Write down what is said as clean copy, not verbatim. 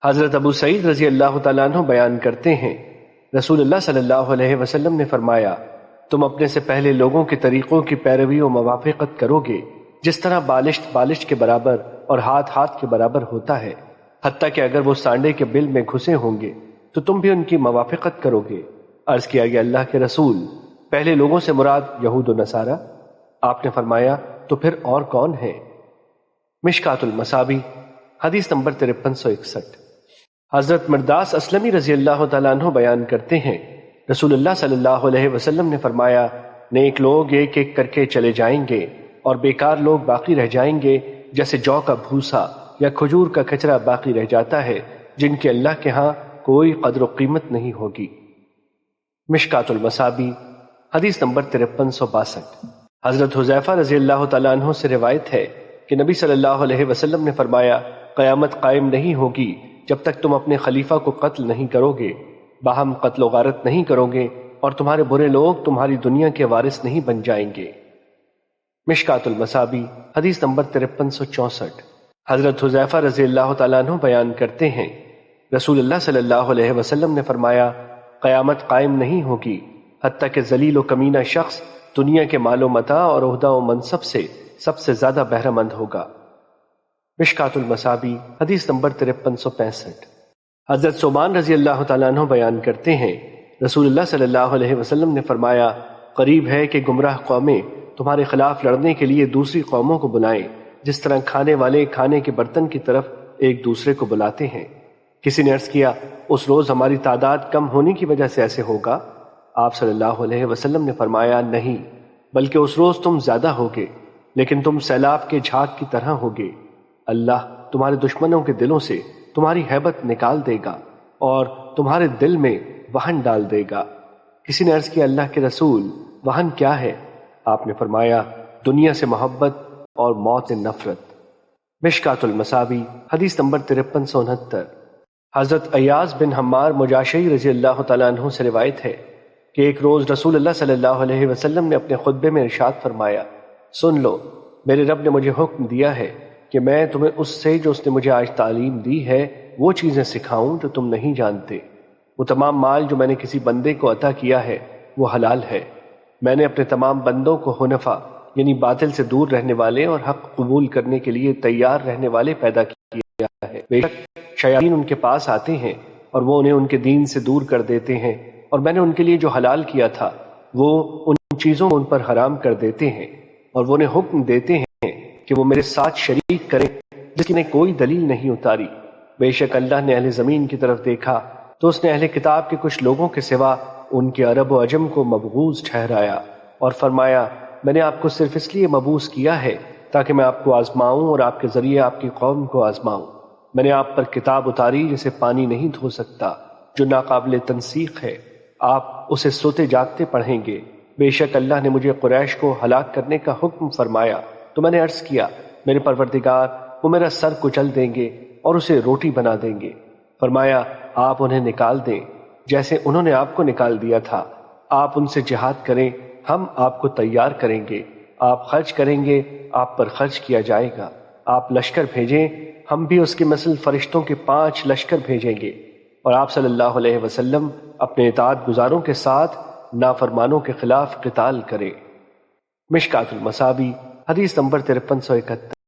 حضرت ابو سعید رضی اللہ تعالیٰ عنہ بیان کرتے ہیں، رسول اللہ صلی اللہ علیہ وسلم نے فرمایا، تم اپنے سے پہلے لوگوں کے طریقوں کی پیروی و موافقت کرو گے جس طرح بالشت بالشت کے برابر اور ہاتھ ہاتھ کے برابر ہوتا ہے، حتیٰ کہ اگر وہ سانڈے کے بل میں گھسے ہوں گے تو تم بھی ان کی موافقت کرو گے۔ عرض کیا گیا اللہ کے رسول، پہلے لوگوں سے مراد یہود و نصارہ؟ آپ نے فرمایا تو پھر اور کون ہے؟ مشکات المصابیح حدیث نمبر 5361۔ حضرت مرداس اسلمی رضی اللہ تعالیٰ عنہ بیان کرتے ہیں، رسول اللہ صلی اللہ علیہ وسلم نے فرمایا، نیک لوگ ایک ایک کر کے چلے جائیں گے اور بیکار لوگ باقی رہ جائیں گے، جیسے جو کا بھوسا یا کھجور کا کچرا باقی رہ جاتا ہے، جن کے اللہ کے ہاں کوئی قدر و قیمت نہیں ہوگی۔ مشکات المصابیح حدیث نمبر 5362۔ حضرت حذیفہ رضی اللہ تعالیٰ عنہ سے روایت ہے کہ نبی صلی اللہ علیہ وسلم نے فرمایا، قیامت قائم نہیں ہوگی جب تک تم اپنے خلیفہ کو قتل نہیں کرو گے، باہم قتل و غارت نہیں کرو گے، اور تمہارے برے لوگ تمہاری دنیا کے وارث نہیں بن جائیں گے۔ مشکات المصابیح حدیث نمبر 5364۔ حضرت حذیفہ رضی اللہ تعالیٰ عنہ بیان کرتے ہیں، رسول اللہ صلی اللہ علیہ وسلم نے فرمایا، قیامت قائم نہیں ہوگی حتیٰ کہ ذلیل و کمینہ شخص دنیا کے مال و متاع اور عہدہ و منصب سے سب سے زیادہ بہرہ مند ہوگا۔ مشکات المصابیح حدیث نمبر 5365۔ حضرت ثوبان رضی اللہ تعالیٰ عنہ بیان کرتے ہیں، رسول اللہ صلی اللہ علیہ وسلم نے فرمایا، قریب ہے کہ گمراہ قومیں تمہارے خلاف لڑنے کے لیے دوسری قوموں کو بلائیں، جس طرح کھانے والے کھانے کے برتن کی طرف ایک دوسرے کو بلاتے ہیں۔ کسی نے عرض کیا، اس روز ہماری تعداد کم ہونے کی وجہ سے ایسے ہوگا؟ آپ صلی اللہ علیہ وسلم نے فرمایا، نہیں، بلکہ اس روز تم زیادہ ہوگے، لیکن تم سیلاب کے جھاگ کی طرح ہوگے۔ اللہ تمہارے دشمنوں کے دلوں سے تمہاری ہیبت نکال دے گا اور تمہارے دل میں وہن ڈال دے گا۔ کسی نے عرض کیا، اللہ کے رسول، وہن کیا ہے؟ آپ نے فرمایا، دنیا سے محبت اور موت نفرت۔ مشکات المصابیح حدیث نمبر 5369۔ حضرت ایاز بن حمار مجاشعی رضی اللہ تعالیٰ عنہ سے روایت ہے کہ ایک روز رسول اللہ صلی اللہ علیہ وسلم نے اپنے خطبے میں ارشاد فرمایا، سن لو، میرے رب نے مجھے حکم دیا ہے کہ میں تمہیں اس سے جو اس نے مجھے آج تعلیم دی ہے وہ چیزیں سکھاؤں جو تم نہیں جانتے۔ وہ تمام مال جو میں نے کسی بندے کو عطا کیا ہے وہ حلال ہے۔ میں نے اپنے تمام بندوں کو حنفا یعنی باطل سے دور رہنے والے اور حق قبول کرنے کے لیے تیار رہنے والے پیدا کیا ہے۔ بے شک شیاطین ان کے پاس آتے ہیں اور وہ انہیں ان کے دین سے دور کر دیتے ہیں، اور میں نے ان کے لیے جو حلال کیا تھا وہ ان چیزوں کو ان پر حرام کر دیتے ہیں، اور وہ انہیں حکم دیتے ہیں کہ وہ میرے ساتھ شریک کریں جس نے کوئی دلیل نہیں اتاری۔ بے شک اللہ نے اہل زمین کی طرف دیکھا تو اس نے اہل کتاب کے کچھ لوگوں کے سوا ان کے عرب و عجم کو مبغوض ٹھہرایا اور فرمایا، میں نے آپ کو صرف اس لیے مبعوث کیا ہے تاکہ میں آپ کو آزماؤں اور آپ کے ذریعے آپ کی قوم کو آزماؤں۔ میں نے آپ پر کتاب اتاری جسے پانی نہیں دھو سکتا، جو ناقابل تنسیخ ہے، آپ اسے سوتے جاگتے پڑھیں گے۔ بے شک اللہ نے مجھے قریش کو ہلاک کرنے کا حکم فرمایا تو میں نے عرض کیا، میرے پروردگار، وہ میرا سر کچل دیں گے اور اسے روٹی بنا دیں گے۔ فرمایا، آپ انہیں نکال دیں جیسے انہوں نے آپ کو نکال دیا تھا، آپ ان سے جہاد کریں، ہم آپ کو تیار کریں گے، آپ خرچ کریں گے، آپ پر خرچ کیا جائے گا، آپ لشکر بھیجیں، ہم بھی اس کے مثل فرشتوں کے 5 لشکر بھیجیں گے، اور آپ صلی اللہ علیہ وسلم اپنے اطاعت گزاروں کے ساتھ نافرمانوں کے خلاف قتال کریں۔ مشکات المصابیح حدیث نمبر 5371۔